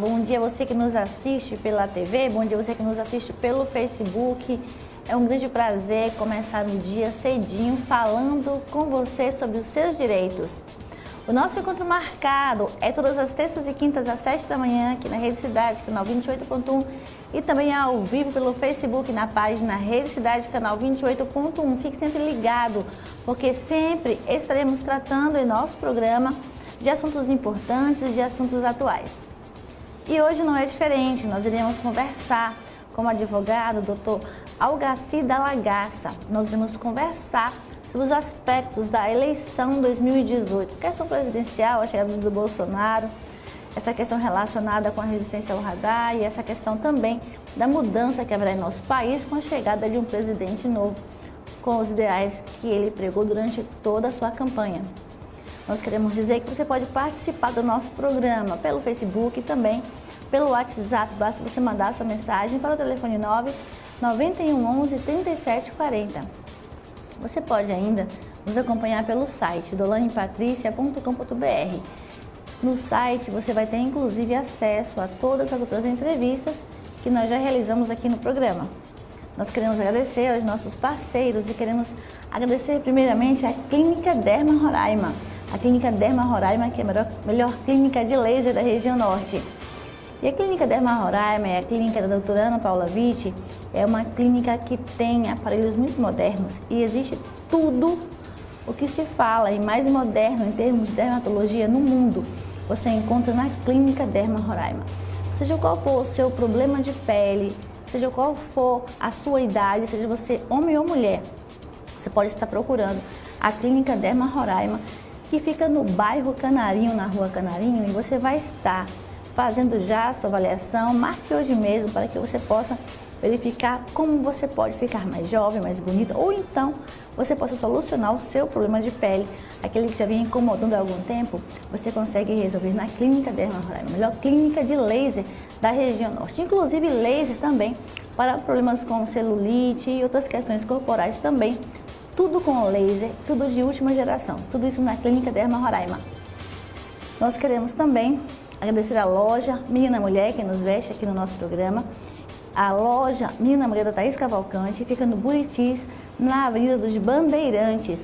Bom dia você que nos assiste pela TV, bom dia você que nos assiste pelo Facebook. É um grande prazer começar o dia cedinho falando com você sobre os seus direitos. O nosso encontro marcado é todas as terças e quintas às 7 da manhã aqui na Rede Cidade, canal 28.1 e também ao vivo pelo Facebook na página Rede Cidade, canal 28.1. Fique sempre ligado, porque sempre estaremos tratando em nosso programa de assuntos importantes e de assuntos atuais. E hoje não é diferente, nós iremos conversar com o advogado Dr. Algacida Lagaça. Nós iremos conversar sobre os aspectos da eleição 2018, questão presidencial, a chegada do Bolsonaro, essa questão relacionada com a resistência ao radar e essa questão também da mudança que haverá em nosso país com a chegada de um presidente novo, com os ideais que ele pregou durante toda a sua campanha. Nós queremos dizer que você pode participar do nosso programa pelo Facebook e também pelo WhatsApp. Basta você mandar sua mensagem para o telefone 99111 3740. Você pode ainda nos acompanhar pelo site dolanepatricia.com.br. No site você vai ter inclusive acesso a todas as outras entrevistas que nós já realizamos aqui no programa. Nós queremos agradecer aos nossos parceiros e queremos agradecer primeiramente a Clínica Derma Roraima. A Clínica Derma Roraima, que é a melhor clínica de laser da região norte. E a Clínica Derma Roraima é a clínica da doutora Ana Paula Vitti, é uma clínica que tem aparelhos muito modernos e existe tudo o que se fala e mais moderno em termos de dermatologia no mundo, você encontra na Clínica Derma Roraima. Seja qual for o seu problema de pele, seja qual for a sua idade, seja você homem ou mulher, você pode estar procurando a Clínica Derma Roraima, que fica no bairro Canarinho, na rua Canarinho, e você vai estar fazendo já a sua avaliação. Marque hoje mesmo para que você possa verificar como você pode ficar mais jovem, mais bonita, ou então você possa solucionar o seu problema de pele, aquele que já vinha incomodando há algum tempo, você consegue resolver na Clínica Derma Roraima, a melhor clínica de laser da região norte, inclusive laser também para problemas como celulite e outras questões corporais também. Tudo com laser, tudo de última geração, tudo isso na Clínica Derma Roraima. Nós queremos também agradecer a loja Menina Mulher, que nos veste aqui no nosso programa. A loja Menina Mulher da Thaís Cavalcante, fica no Buritis, na Avenida dos Bandeirantes.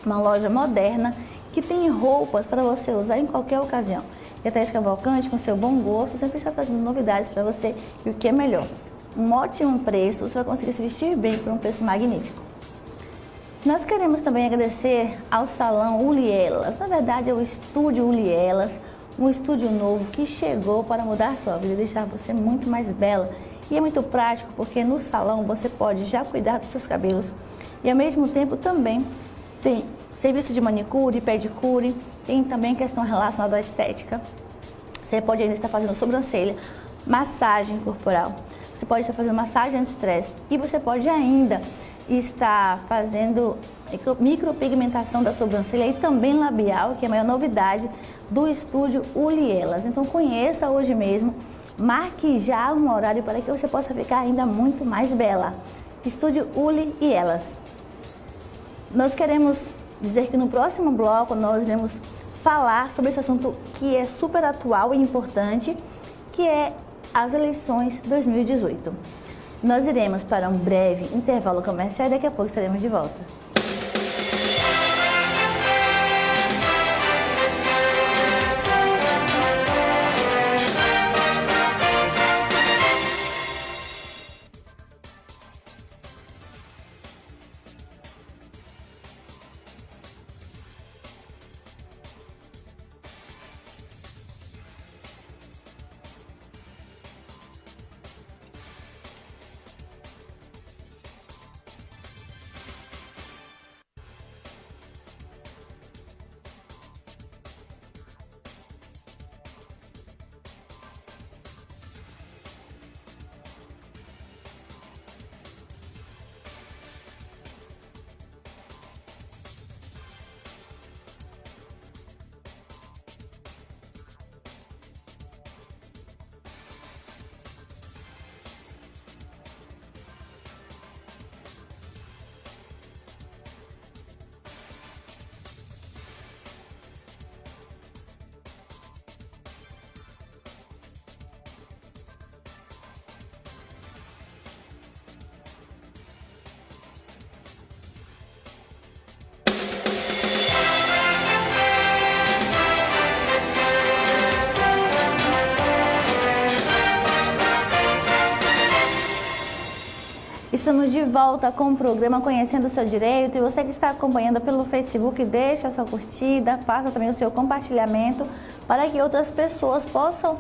Uma loja moderna que tem roupas para você usar em qualquer ocasião. E a Thaís Cavalcante, com seu bom gosto, sempre está trazendo novidades para você e o que é melhor. Um ótimo preço, você vai conseguir se vestir bem por um preço magnífico. Nós queremos também agradecer ao Salão Ulielas, na verdade é o Estúdio Ulielas, um estúdio novo que chegou para mudar sua vida e deixar você muito mais bela. E é muito prático porque no salão você pode já cuidar dos seus cabelos e ao mesmo tempo também tem serviço de manicure, pedicure, tem também questão relacionada à estética. Você pode ainda estar fazendo sobrancelha, massagem corporal, você pode estar fazendo massagem anti-estresse e você pode ainda estar fazendo micropigmentação da sobrancelha e também labial, que é a maior novidade do Estúdio Ulielas. Então conheça hoje mesmo, marque já um horário para que você possa ficar ainda muito mais bela. Estúdio Ulielas. Nós queremos dizer que no próximo bloco nós iremos falar sobre esse assunto que é super atual e importante, que é as eleições 2018. Nós iremos para um breve intervalo comercial e daqui a pouco estaremos de volta. estamos de volta com o programa Conhecendo o Seu Direito. E você que está acompanhando pelo Facebook, deixe a sua curtida, faça também o seu compartilhamento para que outras pessoas possam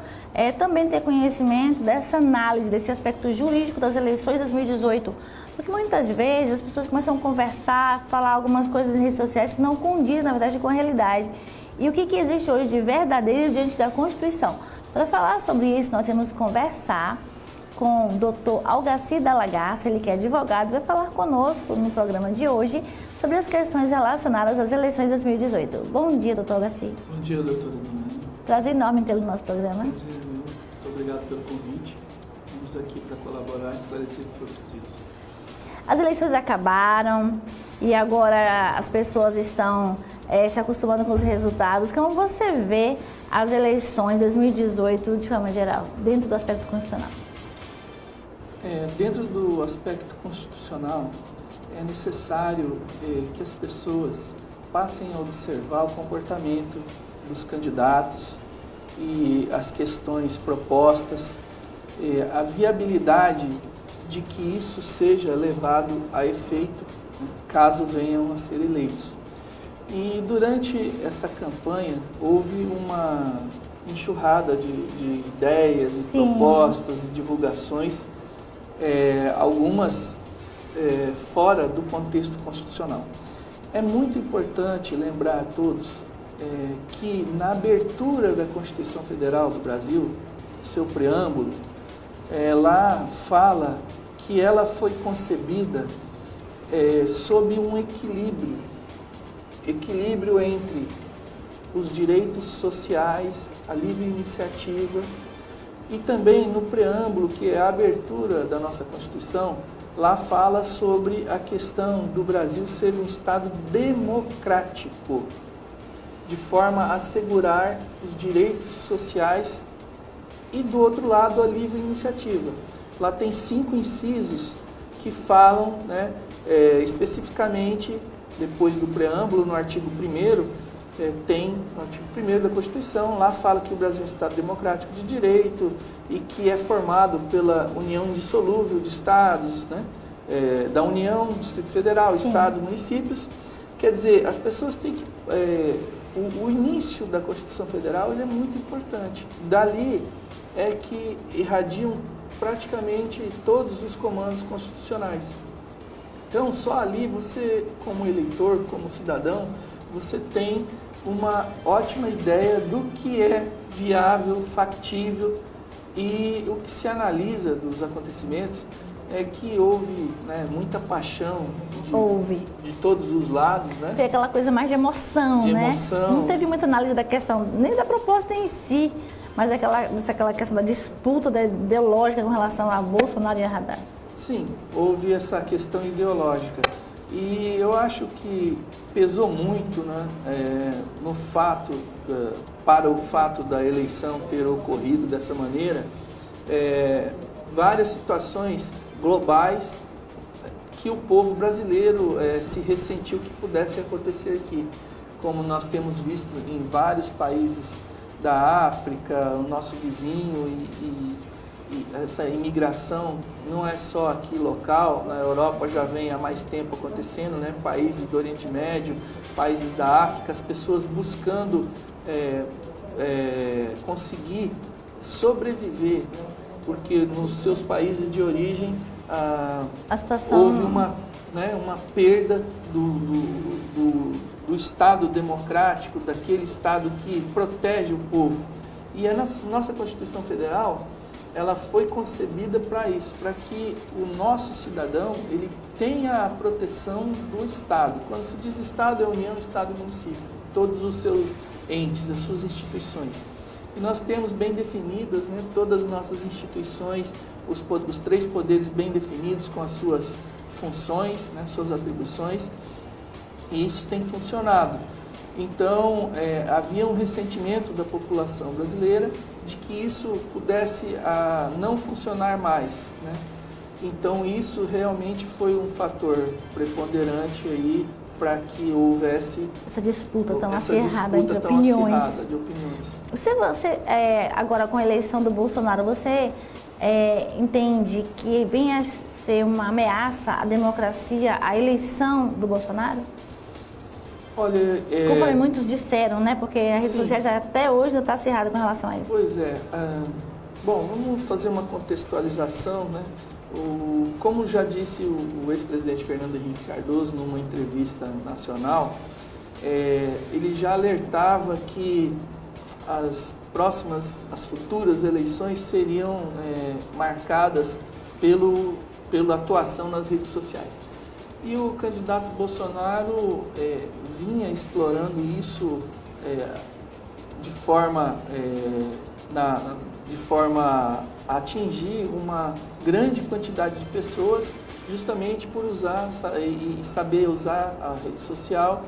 também ter conhecimento dessa análise, desse aspecto jurídico das eleições de 2018. Porque muitas vezes as pessoas começam a conversar, falar algumas coisas em redes sociais que não condizem, na verdade, com a realidade. E o que existe hoje de verdadeiro diante da Constituição? Para falar sobre isso, nós temos que conversar com o Dr. Algaci Dalla Garça, ele que é advogado, vai falar conosco no programa de hoje sobre as questões relacionadas às eleições de 2018. Bom dia, doutor Algaci. Bom dia, doutora Dona. Prazer enorme tê-lo no nosso programa. Prazer meu. Muito obrigado pelo convite. Estamos aqui para colaborar e esclarecer o que for preciso. As eleições acabaram e agora as pessoas estão se acostumando com os resultados. Como você vê as eleições de 2018 de forma geral, dentro do aspecto constitucional? Dentro do aspecto constitucional, é necessário que as pessoas passem a observar o comportamento dos candidatos e as questões propostas, a viabilidade de que isso seja levado a efeito, caso venham a ser eleitos. E durante esta campanha houve uma enxurrada de ideias e propostas e divulgações, algumas fora do contexto constitucional. É muito importante lembrar a todos que na abertura da Constituição Federal do Brasil, seu preâmbulo, lá fala que ela foi concebida sob um equilíbrio entre os direitos sociais, a livre iniciativa, e também no preâmbulo, que é a abertura da nossa Constituição, lá fala sobre a questão do Brasil ser um Estado democrático, de forma a assegurar os direitos sociais e, do outro lado, a livre iniciativa. Lá tem 5 incisos que falam, especificamente, depois do preâmbulo, no artigo 1º, tem no artigo 1º da Constituição, lá fala que o Brasil é um Estado democrático de direito e que é formado pela união indissolúvel de Estados, da União, Distrito Federal, Sim. Estados, municípios. Quer dizer, as pessoas têm que... o início da Constituição Federal ele é muito importante. Dali é que irradiam praticamente todos os comandos constitucionais. Então, só ali você, como eleitor, como cidadão, você tem uma ótima ideia do que é viável, factível, e o que se analisa dos acontecimentos é que houve muita paixão de todos os lados. Tem aquela coisa mais de emoção, Não teve muita análise da questão, nem da proposta em si, mas aquela questão da disputa ideológica com relação a Bolsonaro e a Haddad. Sim, houve essa questão ideológica. E eu acho que pesou muito no fato, para o fato da eleição ter ocorrido dessa maneira, várias situações globais que o povo brasileiro se ressentiu que pudesse acontecer aqui. Como nós temos visto em vários países da África, o nosso vizinho, e essa imigração não é só aqui local, na Europa já vem há mais tempo acontecendo, países do Oriente Médio, países da África, as pessoas buscando conseguir sobreviver, porque nos seus países de origem houve uma perda do Estado democrático, daquele Estado que protege o povo. E a nossa Constituição Federal, ela foi concebida para isso, para que o nosso cidadão ele tenha a proteção do Estado. Quando se diz Estado, é União, Estado e Município, todos os seus entes, as suas instituições. E nós temos bem definidas todas as nossas instituições, os 3 poderes bem definidos com as suas funções, suas atribuições, e isso tem funcionado. Então, havia um ressentimento da população brasileira de que isso pudesse não funcionar mais. Então, isso realmente foi um fator preponderante aí para que houvesse essa disputa tão acirrada entre opiniões. De opiniões. Você agora com a eleição do Bolsonaro, você entende que vem a ser uma ameaça à democracia, à eleição do Bolsonaro? Olha, Como muitos disseram, né? Porque as redes sim. sociais até hoje está acirrada com relação a isso. Pois é. Bom, vamos fazer uma contextualização, né? Como já disse o ex-presidente Fernando Henrique Cardoso numa entrevista nacional, ele já alertava que as futuras eleições seriam marcadas pela atuação nas redes sociais. E o candidato Bolsonaro vinha explorando isso de forma a atingir uma grande quantidade de pessoas, justamente por usar e saber usar a rede social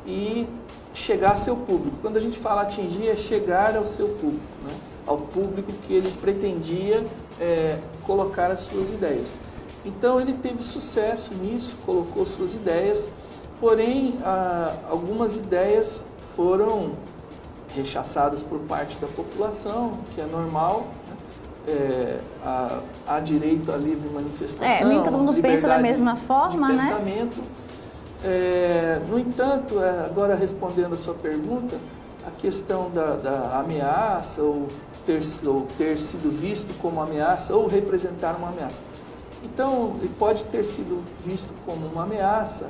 e chegar ao seu público. Quando a gente fala atingir, é chegar ao seu público, né? Ao público que ele pretendia colocar as suas ideias. Então ele teve sucesso nisso, colocou suas ideias, porém algumas ideias foram rechaçadas por parte da população, que é normal, né? Há direito à livre manifestação, nem todo mundo pensa da mesma forma, de né? pensamento. No entanto, agora respondendo a sua pergunta, a questão da ameaça, ou ter sido visto como ameaça, ou representar uma ameaça. Então, ele pode ter sido visto como uma ameaça,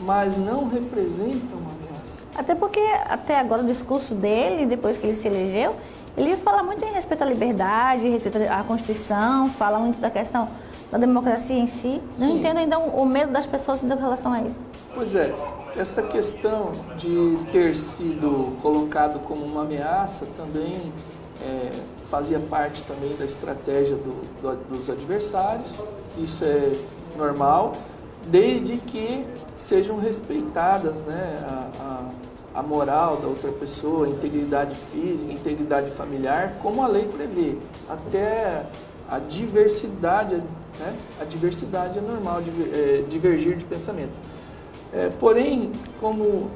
mas não representa uma ameaça. Até porque, até agora, o discurso dele, depois que ele se elegeu, ele fala muito em respeito à liberdade, respeito à Constituição, fala muito da questão da democracia em si. Não Sim. entendo ainda o medo das pessoas em relação a isso. Pois é, essa questão de ter sido colocado como uma ameaça também fazia parte também da estratégia dos adversários. Isso é normal, desde que sejam respeitadas, né, a moral da outra pessoa, a integridade física, a integridade familiar, como a lei prevê. Até a diversidade, né? A diversidade é normal, divergir de pensamento. Porém, como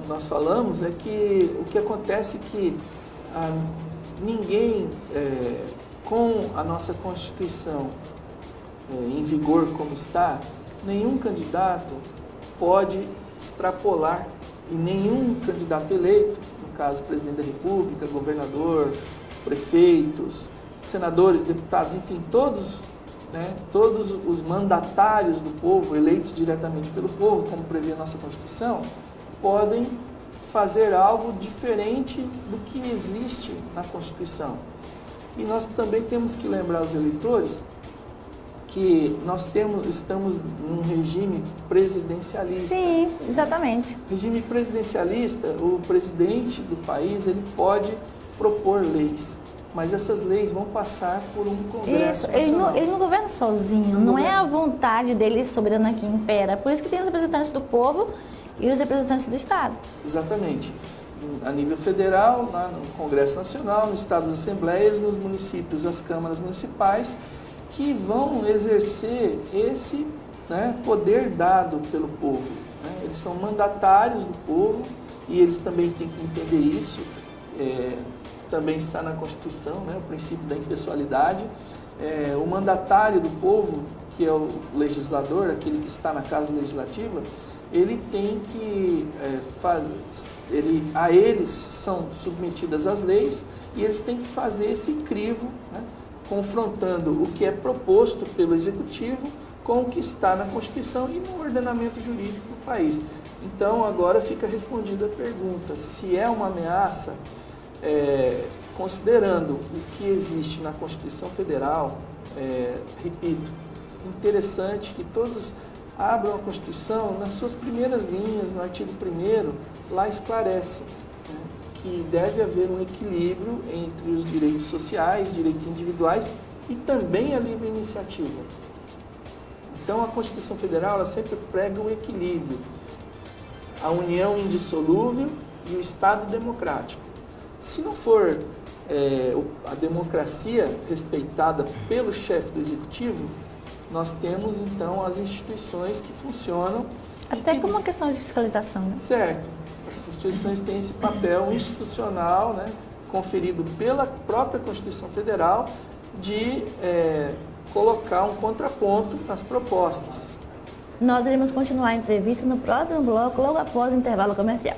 nós falamos, é que o que acontece é que ninguém, com a nossa Constituição em vigor como está, nenhum candidato pode extrapolar, e nenhum candidato eleito, no caso presidente da República, governador, prefeitos, senadores, deputados, enfim, todos os mandatários do povo, eleitos diretamente pelo povo, como prevê a nossa Constituição, podem fazer algo diferente do que existe na Constituição. E nós também temos que lembrar aos eleitores que nós estamos num regime presidencialista. Sim, exatamente. Regime presidencialista, o presidente do país, ele pode propor leis, mas essas leis vão passar por um Congresso Nacional. Ele não governa sozinho, não é a vontade dele soberana que impera. Por isso que tem os representantes do povo e os representantes do Estado. Exatamente. A nível federal, lá no Congresso Nacional, no Estado das Assembleias, nos municípios, as câmaras municipais, que vão exercer esse, né, poder dado pelo povo. Né? Eles são mandatários do povo e eles também têm que entender isso. Também está na Constituição, né, o princípio da impessoalidade. O mandatário do povo, que é o legislador, aquele que está na Casa Legislativa, ele tem que a eles são submetidas as leis e eles têm que fazer esse crivo, né, confrontando o que é proposto pelo Executivo com o que está na Constituição e no ordenamento jurídico do país. Então, agora fica respondida a pergunta, se é uma ameaça, considerando o que existe na Constituição Federal, repito, interessante que todos abram a Constituição nas suas primeiras linhas, no artigo 1º, lá esclarece, né, que deve haver um equilíbrio entre os direitos sociais, direitos individuais e também a livre iniciativa. Então, a Constituição Federal ela sempre prega o equilíbrio, a união indissolúvel e o Estado democrático. Se não for a democracia respeitada pelo chefe do Executivo, nós temos, então, as instituições que funcionam. Até como uma questão de fiscalização, né? Certo. As instituições têm esse papel institucional, né, conferido pela própria Constituição Federal, de colocar um contraponto nas propostas. Nós iremos continuar a entrevista no próximo bloco, logo após o intervalo comercial.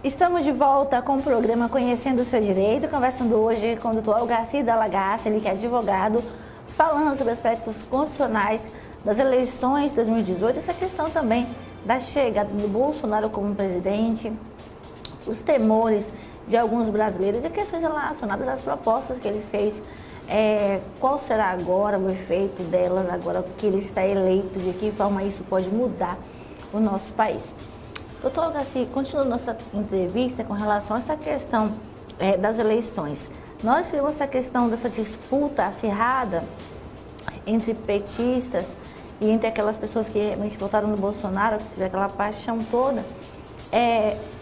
Estamos de volta com o programa Conhecendo o Seu Direito, conversando hoje com o doutor Algarci Dall'Agassa, ele que é advogado, falando sobre aspectos constitucionais das eleições de 2018, essa questão também da chegada do Bolsonaro como presidente, os temores de alguns brasileiros e questões relacionadas às propostas que ele fez. Qual será agora o efeito delas, agora que ele está eleito, de que forma isso pode mudar o nosso país? Doutor Algarci, continuando nossa entrevista com relação a essa questão das eleições. Nós tivemos essa questão dessa disputa acirrada entre petistas e entre aquelas pessoas que realmente votaram no Bolsonaro, que tiveram aquela paixão toda.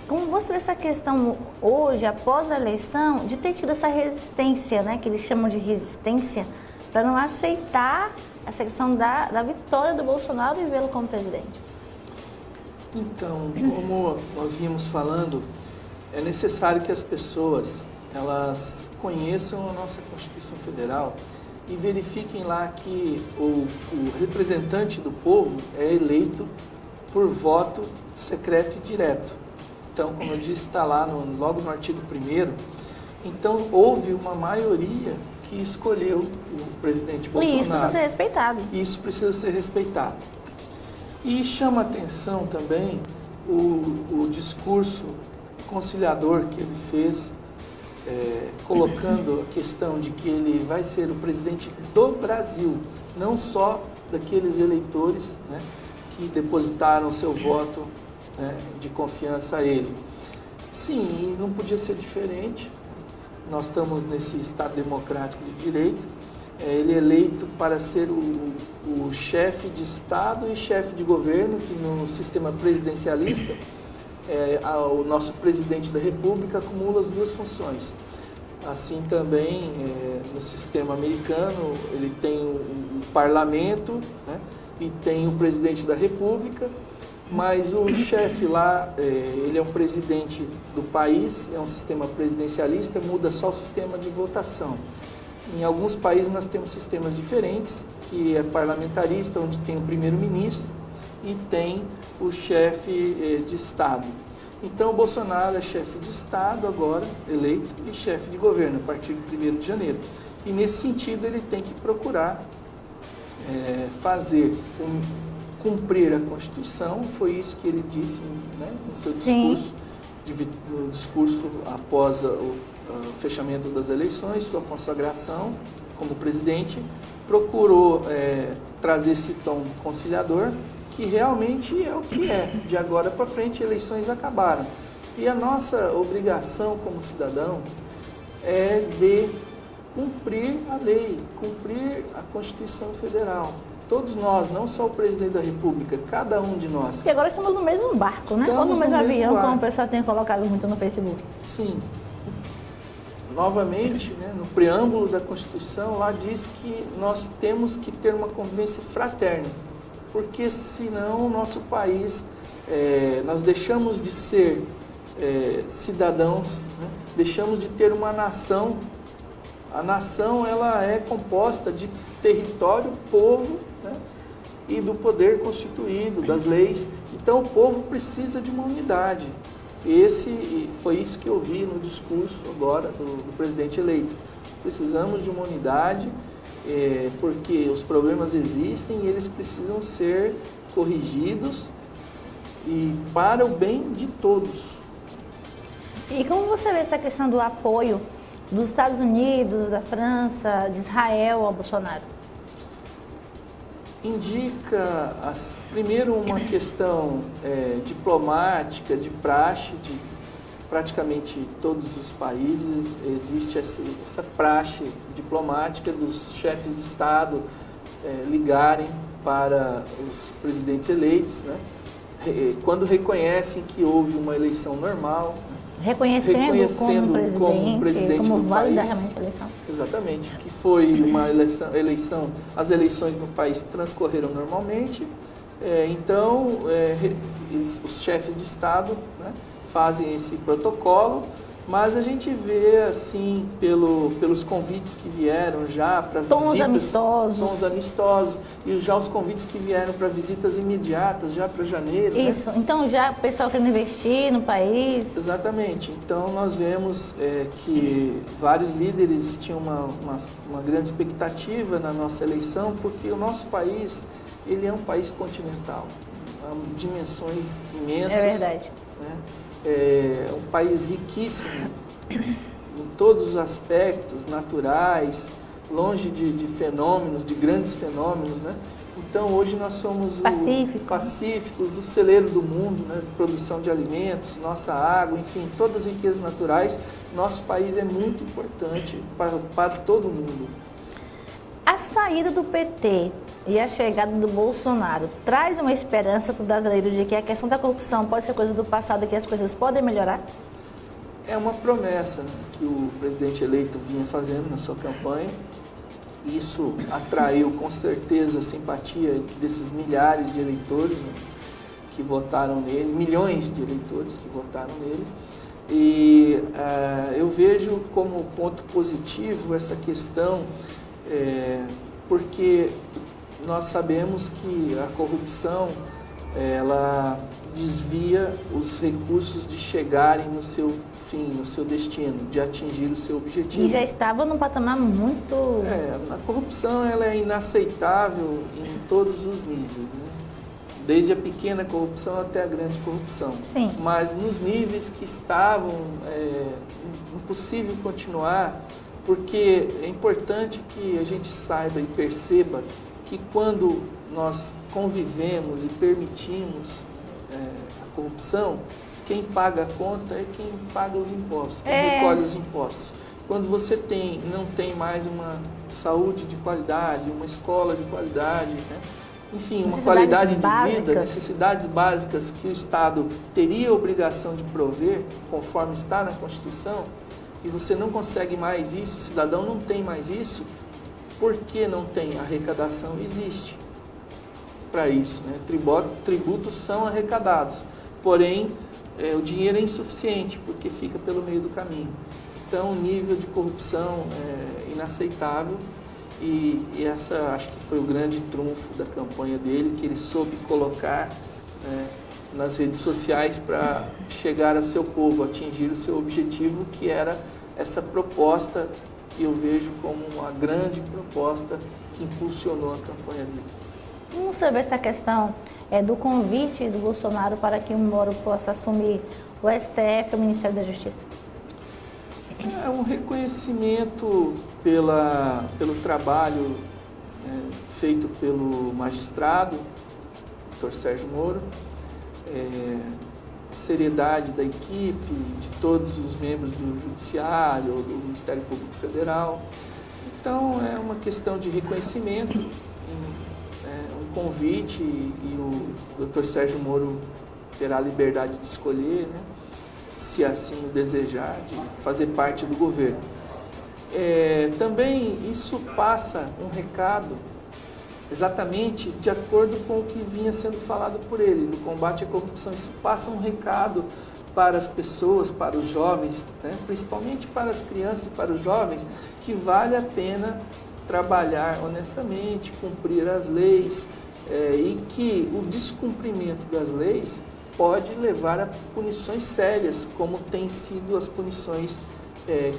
Como você vê essa questão hoje, após a eleição, de ter tido essa resistência, né, que eles chamam de resistência, para não aceitar essa questão da vitória do Bolsonaro e vê-lo como presidente? Então, como nós vínhamos falando, é necessário que as pessoas elas conheçam a nossa Constituição Federal e verifiquem lá que o representante do povo é eleito por voto secreto e direto. Então, como eu disse, está lá logo no artigo 1º. Então, houve uma maioria que escolheu o presidente Bolsonaro. E isso precisa ser respeitado. Isso precisa ser respeitado. E chama atenção também o discurso conciliador que ele fez, colocando a questão de que ele vai ser o presidente do Brasil, não só daqueles eleitores, né, que depositaram seu voto né, de confiança a ele. Sim, não podia ser diferente. Nós estamos nesse Estado democrático de direito. Ele é eleito para ser o chefe de Estado e chefe de governo, que no sistema presidencialista, o nosso presidente da República acumula as duas funções. Assim também, no sistema americano, ele tem o parlamento, né, e tem o presidente da República, mas o chefe lá, ele é um presidente do país, é um sistema presidencialista, muda só o sistema de votação. Em alguns países nós temos sistemas diferentes, que é parlamentarista, onde tem o primeiro-ministro e tem o chefe de Estado. Então o Bolsonaro é chefe de Estado agora, eleito, e chefe de governo a partir de 1º de janeiro. E nesse sentido ele tem que procurar cumprir a Constituição, foi isso que ele disse, né, no seu discurso, no discurso após o fechamento das eleições, sua consagração como presidente, procurou trazer esse tom conciliador, que realmente é o que é. De agora para frente, eleições acabaram. E a nossa obrigação como cidadão é de cumprir a lei, cumprir a Constituição Federal. Todos nós, não só o presidente da República, cada um de nós. E agora estamos no mesmo barco, né? Ou no mesmo avião, como o pessoal tem colocado muito no Facebook. Sim. Novamente, né, no preâmbulo da Constituição, lá diz que nós temos que ter uma convivência fraterna, porque senão o nosso país, nós deixamos de ser cidadãos, né, deixamos de ter uma nação. A nação, ela é composta de território, povo, né, e do poder constituído, das leis. Então o povo precisa de uma unidade. Foi isso que eu vi no discurso agora do presidente eleito. Precisamos de uma unidade, porque os problemas existem e eles precisam ser corrigidos e para o bem de todos. E como você vê essa questão do apoio dos Estados Unidos, da França, de Israel ao Bolsonaro? Indica, primeiro, uma questão diplomática, de praxe, de praticamente todos os países. Existe essa praxe diplomática dos chefes de Estado ligarem para os presidentes eleitos, né, quando reconhecem que houve uma eleição normal, reconhecendo como presidente como válida realmente a eleição. Exatamente, que foi uma eleição, as eleições no país transcorreram normalmente, então os chefes de Estado, né, fazem esse protocolo, mas a gente vê assim, pelos convites que vieram já para visitas, tons amistosos, e já os convites que vieram para visitas imediatas, já para janeiro. Isso, né? Então já o pessoal querendo investir no país. Exatamente, então nós vemos que vários líderes tinham uma grande expectativa na nossa eleição, porque o nosso país, ele é um país continental, dimensões imensas. É verdade. Né? É um país riquíssimo em todos os aspectos naturais, longe de fenômenos, de grandes fenômenos, né? Então hoje nós somos pacíficos, o celeiro do mundo, né? Produção de alimentos, nossa água, enfim, todas as riquezas naturais. Nosso país é muito importante para todo mundo. A saída do PT e a chegada do Bolsonaro traz uma esperança para o brasileiro de que a questão da corrupção pode ser coisa do passado e que as coisas podem melhorar? É uma promessa, né, que o presidente eleito vinha fazendo na sua campanha. Isso atraiu com certeza a simpatia desses milhares de eleitores, né, que votaram nele, milhões de eleitores que votaram nele. E eu vejo como ponto positivo essa questão, porque nós sabemos que a corrupção, ela desvia os recursos de chegarem no seu fim, no seu destino, de atingir o seu objetivo. E já estava num patamar muito... A corrupção, ela é inaceitável em todos os níveis, né? Desde a pequena corrupção até a grande corrupção. Sim. Mas nos níveis que estavam, impossível continuar, porque é importante que a gente saiba e perceba que quando nós convivemos e permitimos a corrupção, quem paga a conta é quem paga os impostos, quem recolhe os impostos. Quando você não tem mais uma saúde de qualidade, uma escola de qualidade, né? Enfim, uma qualidade de vida, necessidades básicas que o Estado teria a obrigação de prover, conforme está na Constituição, e você não consegue mais isso, o cidadão não tem mais isso, por que não tem? A arrecadação existe para isso, né? Tributos são arrecadados, porém o dinheiro é insuficiente, porque fica pelo meio do caminho. Então, o nível de corrupção é inaceitável e essa acho que foi o grande trunfo da campanha dele, que ele soube colocar nas redes sociais para chegar ao seu povo, atingir o seu objetivo, que era essa proposta que eu vejo como uma grande proposta que impulsionou a campanha dele. Vamos sobre essa questão do convite do Bolsonaro para que o Moro possa assumir o STF, o Ministério da Justiça. É um reconhecimento pelo trabalho feito pelo magistrado, Dr. Sérgio Moro, a seriedade da equipe, de todos os membros do Judiciário, do Ministério Público Federal. Então, é uma questão de reconhecimento, um convite, e o Dr. Sérgio Moro terá a liberdade de escolher, né, se assim o desejar, de fazer parte do governo. Também isso passa um recado exatamente de acordo com o que vinha sendo falado por ele, do combate à corrupção. Isso passa um recado para as pessoas, para os jovens, né, principalmente para as crianças e para os jovens, que vale a pena trabalhar honestamente, cumprir as leis, e que o descumprimento das leis pode levar a punições sérias, como tem sido as punições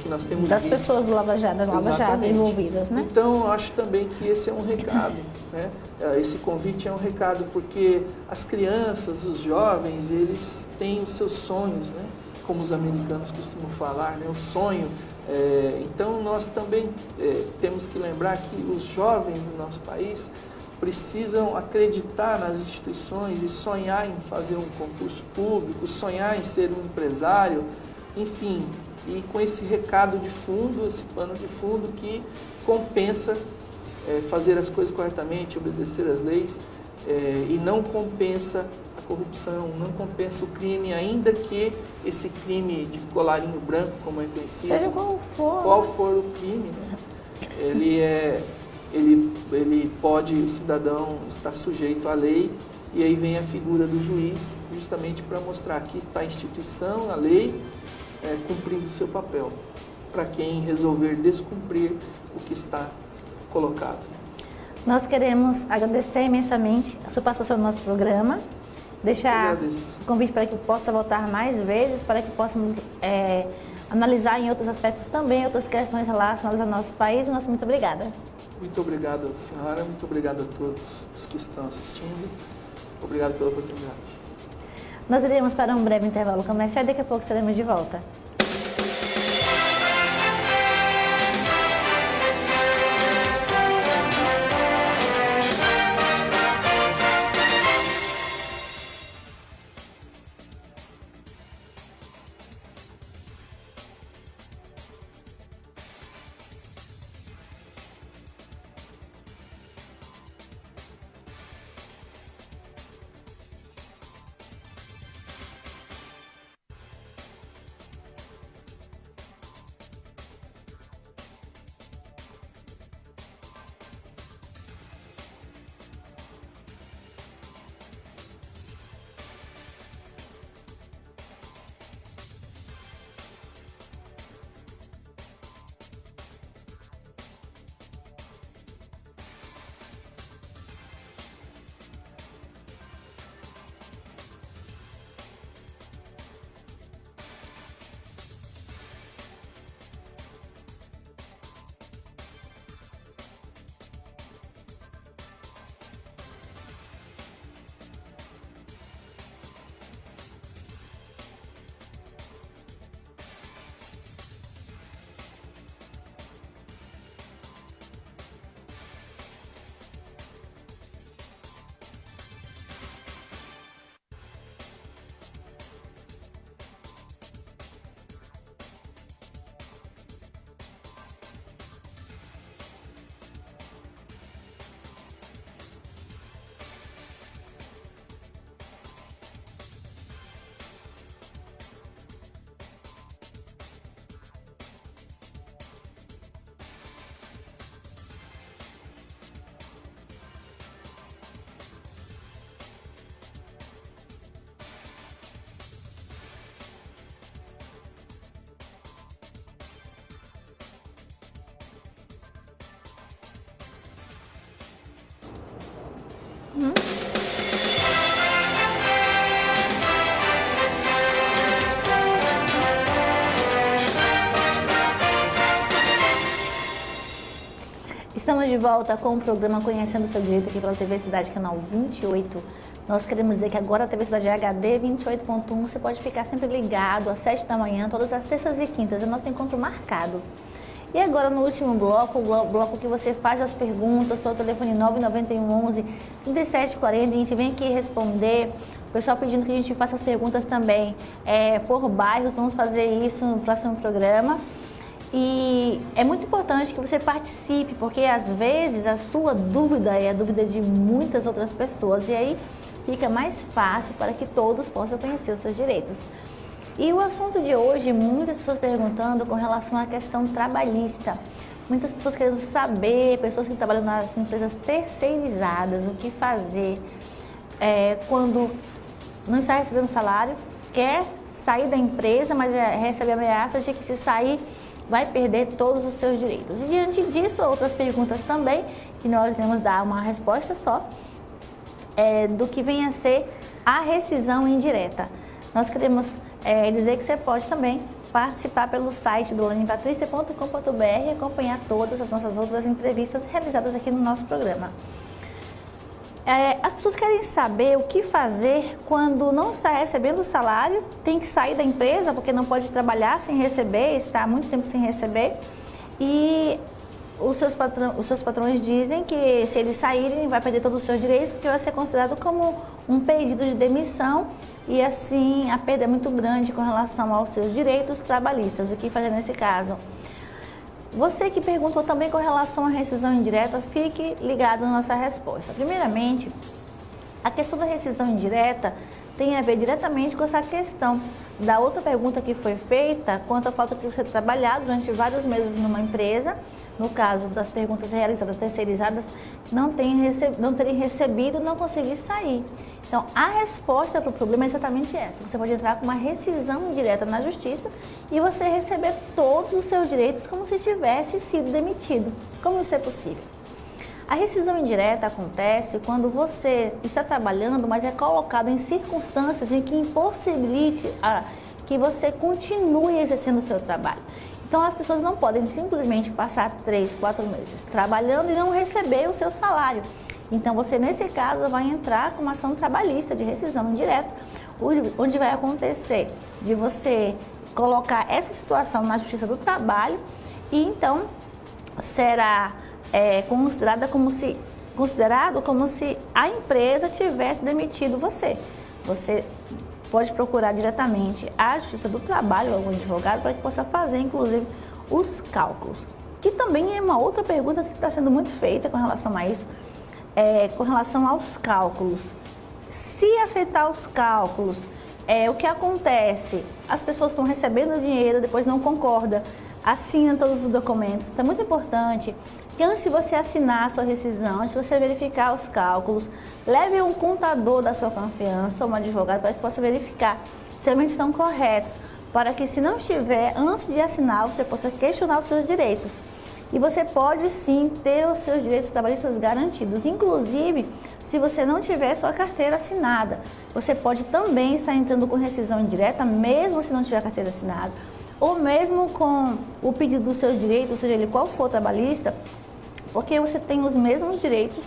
que nós temos das visto. Pessoas do Lava Jato, das Lava Jato envolvidas, né? Então, eu acho também que esse é um recado, né? Esse convite é um recado, porque as crianças, os jovens, eles têm os seus sonhos, né? Como os americanos costumam falar, né? O sonho. Então, nós também temos que lembrar que os jovens do nosso país precisam acreditar nas instituições e sonhar em fazer um concurso público, sonhar em ser um empresário, enfim, e com esse recado de fundo, esse pano de fundo que compensa fazer as coisas corretamente, obedecer às leis, e não compensa a corrupção, não compensa o crime, ainda que esse crime de colarinho branco, como é conhecido, seja qual for o crime, né? Ele pode, o cidadão está sujeito à lei, e aí vem a figura do juiz, justamente para mostrar que está a instituição, a lei, cumprindo o seu papel, para quem resolver descumprir o que está colocado. Nós queremos agradecer imensamente a sua participação no nosso programa, deixar o convite para que possa voltar mais vezes, para que possamos analisar em outros aspectos também, outras questões relacionadas ao nosso país. Nosso muito obrigada. Muito obrigado, senhora. Muito obrigado a todos os que estão assistindo. Obrigado pela oportunidade. Nós iremos para um breve intervalo comercial e daqui a pouco estaremos de volta. Estamos de volta com o programa Conhecendo o Seu Direito aqui pela TV Cidade, canal 28. Nós queremos dizer que agora a TV Cidade é HD 28.1. Você pode ficar sempre ligado às 7 da manhã, todas as terças e quintas. É nosso encontro marcado. E agora no último bloco, o bloco que você faz as perguntas pelo telefone 991 11 3740. A gente vem aqui responder. O pessoal pedindo que a gente faça as perguntas também por bairros. Vamos fazer isso no próximo programa. E é muito importante que você participe, porque às vezes a sua dúvida é a dúvida de muitas outras pessoas e aí fica mais fácil para que todos possam conhecer os seus direitos. E o assunto de hoje, muitas pessoas perguntando com relação à questão trabalhista. Muitas pessoas querendo saber, pessoas que trabalham nas empresas terceirizadas, o que fazer quando não está recebendo salário, quer sair da empresa, mas recebe ameaças de que se sair vai perder todos os seus direitos. E diante disso, outras perguntas também, que nós iremos dar uma resposta só, do que vem a ser a rescisão indireta. Nós queremos dizer que você pode também participar pelo site do olanepatricia.com.br e acompanhar todas as nossas outras entrevistas realizadas aqui no nosso programa. As pessoas querem saber o que fazer quando não está recebendo o salário, tem que sair da empresa porque não pode trabalhar sem receber, está há muito tempo sem receber e os seus patrões dizem que se eles saírem vai perder todos os seus direitos porque vai ser considerado como um pedido de demissão e assim a perda é muito grande com relação aos seus direitos trabalhistas. O que fazer nesse caso? Você que perguntou também com relação à rescisão indireta, fique ligado na nossa resposta. Primeiramente, a questão da rescisão indireta tem a ver diretamente com essa questão da outra pergunta que foi feita quanto à falta de você trabalhar durante vários meses numa empresa. No caso das perguntas realizadas terceirizadas, não terem recebido, não conseguir sair. Então, a resposta para o problema é exatamente essa. Você pode entrar com uma rescisão indireta na justiça e você receber todos os seus direitos como se tivesse sido demitido. Como isso é possível? A rescisão indireta acontece quando você está trabalhando, mas é colocado em circunstâncias em que impossibilite que você continue exercendo o seu trabalho. Então, as pessoas não podem simplesmente passar 3, 4 meses trabalhando e não receber o seu salário. Então, você, nesse caso, vai entrar com uma ação trabalhista de rescisão indireta, onde vai acontecer de você colocar essa situação na Justiça do Trabalho e, então, será considerado como se a empresa tivesse demitido você. Você pode procurar diretamente a Justiça do Trabalho, algum advogado, para que possa fazer, inclusive, os cálculos. Que também é uma outra pergunta que está sendo muito feita com relação a isso, com relação aos cálculos. Se aceitar os cálculos, o que acontece? As pessoas estão recebendo o dinheiro, depois não concordam, assinam todos os documentos. Então é muito importante que antes de você assinar a sua rescisão, antes de você verificar os cálculos, leve um contador da sua confiança ou um advogado para que possa verificar se realmente estão corretos, para que se não estiver, antes de assinar, você possa questionar os seus direitos. E você pode sim ter os seus direitos trabalhistas garantidos, inclusive se você não tiver sua carteira assinada. Você pode também estar entrando com rescisão indireta, mesmo se não tiver carteira assinada, ou mesmo com o pedido dos seus direitos, seja ele qual for trabalhista, porque você tem os mesmos direitos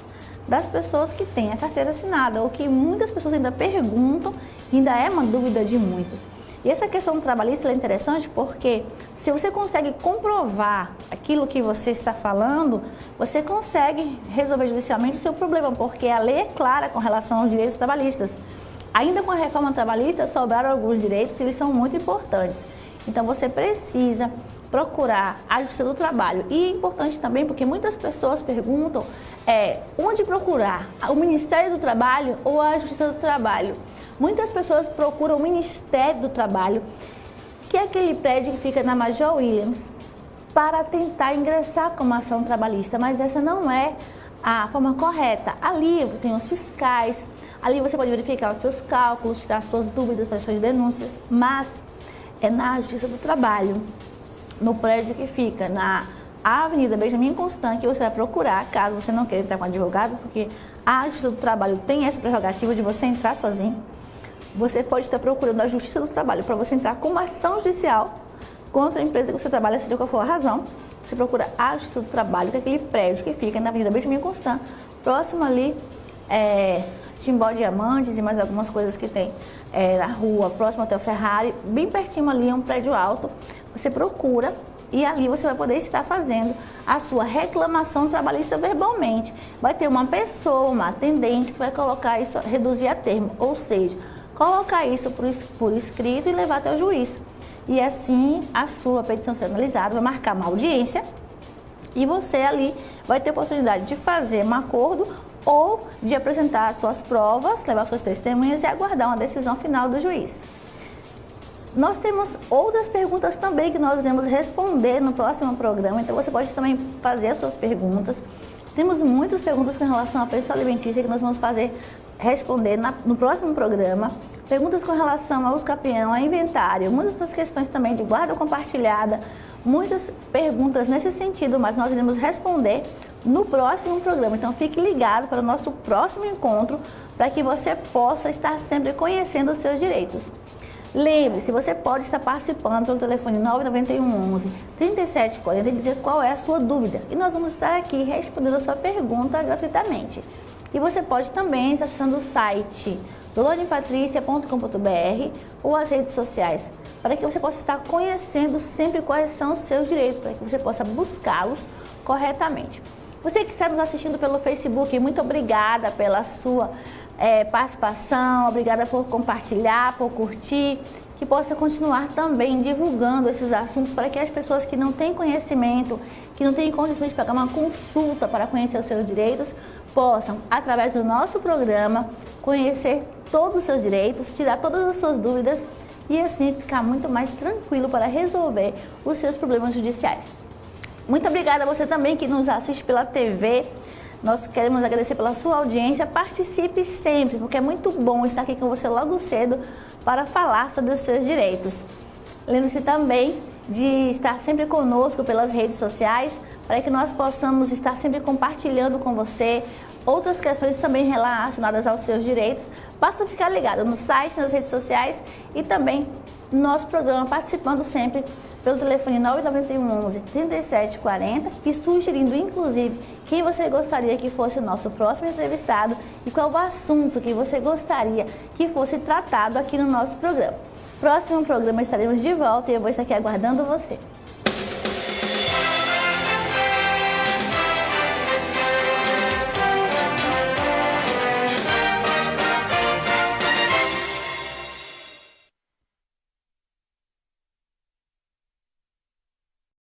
das pessoas que têm a carteira assinada, o que muitas pessoas ainda perguntam, ainda é uma dúvida de muitos. E essa questão trabalhista é interessante porque se você consegue comprovar aquilo que você está falando, você consegue resolver judicialmente o seu problema, porque a lei é clara com relação aos direitos trabalhistas. Ainda com a reforma trabalhista, sobraram alguns direitos e eles são muito importantes. Então você precisa procurar a Justiça do Trabalho. E é importante também porque muitas pessoas perguntam onde procurar, o Ministério do Trabalho ou a Justiça do Trabalho. Muitas pessoas procuram o Ministério do Trabalho, que é aquele prédio que fica na Major Williams, para tentar ingressar com uma ação trabalhista, mas essa não é a forma correta. Ali tem os fiscais, ali você pode verificar os seus cálculos, tirar suas dúvidas, fazer suas denúncias, mas é na Justiça do Trabalho, no prédio que fica na Avenida Benjamin Constant, que você vai procurar, caso você não queira entrar com advogado, porque A Justiça do Trabalho tem essa prerrogativa de você entrar sozinho. Você pode estar procurando a Justiça do Trabalho para você entrar com uma ação judicial contra a empresa que você trabalha, seja qual for a razão. Você procura a Justiça do Trabalho, que é aquele prédio que fica na Avenida Benjamin Constant, próximo ali, Timbó Diamantes e mais algumas coisas que tem na rua, próximo ao Hotel Ferrari, bem pertinho ali, é um prédio alto. Você procura e ali você vai poder estar fazendo a sua reclamação trabalhista verbalmente. Vai ter uma pessoa, uma atendente que vai colocar isso, reduzir a termo, ou seja, colocar isso por escrito e levar até o juiz. E assim a sua petição será analisada, vai marcar uma audiência e você ali vai ter a oportunidade de fazer um acordo ou de apresentar suas provas, levar suas testemunhas e aguardar uma decisão final do juiz. Nós temos outras perguntas também que nós iremos responder no próximo programa, então você pode também fazer as suas perguntas. Temos muitas perguntas com relação à pensão alimentícia que nós vamos responder no próximo programa. Perguntas com relação ao uso capião, a inventário, muitas outras questões também de guarda compartilhada, muitas perguntas nesse sentido, mas nós iremos responder no próximo programa. Então fique ligado para o nosso próximo encontro, para que você possa estar sempre conhecendo os seus direitos. Lembre-se, você pode estar participando pelo telefone 991 11 3740 e dizer qual é a sua dúvida. E nós vamos estar aqui respondendo a sua pergunta gratuitamente. E você pode também estar acessando o site dolorimpatricia.com.br ou as redes sociais, para que você possa estar conhecendo sempre quais são os seus direitos, para que você possa buscá-los corretamente. Você que está nos assistindo pelo Facebook, muito obrigada pela sua participação, obrigada por compartilhar, por curtir, que possa continuar também divulgando esses assuntos para que as pessoas que não têm conhecimento, que não têm condições de pagar uma consulta para conhecer os seus direitos, possam, através do nosso programa, conhecer todos os seus direitos, tirar todas as suas dúvidas e assim ficar muito mais tranquilo para resolver os seus problemas judiciais. Muito obrigada a você também que nos assiste pela TV. Nós queremos agradecer pela sua audiência. Participe sempre, porque é muito bom estar aqui com você logo cedo para falar sobre os seus direitos. Lembre-se também de estar sempre conosco pelas redes sociais, para que nós possamos estar sempre compartilhando com você outras questões também relacionadas aos seus direitos. Basta ficar ligado no site, nas redes sociais e também no nosso programa, participando sempre pelo telefone 991 11 3740 e sugerindo inclusive quem você gostaria que fosse o nosso próximo entrevistado e qual o assunto que você gostaria que fosse tratado aqui no nosso programa. Próximo programa estaremos de volta e eu vou estar aqui aguardando você.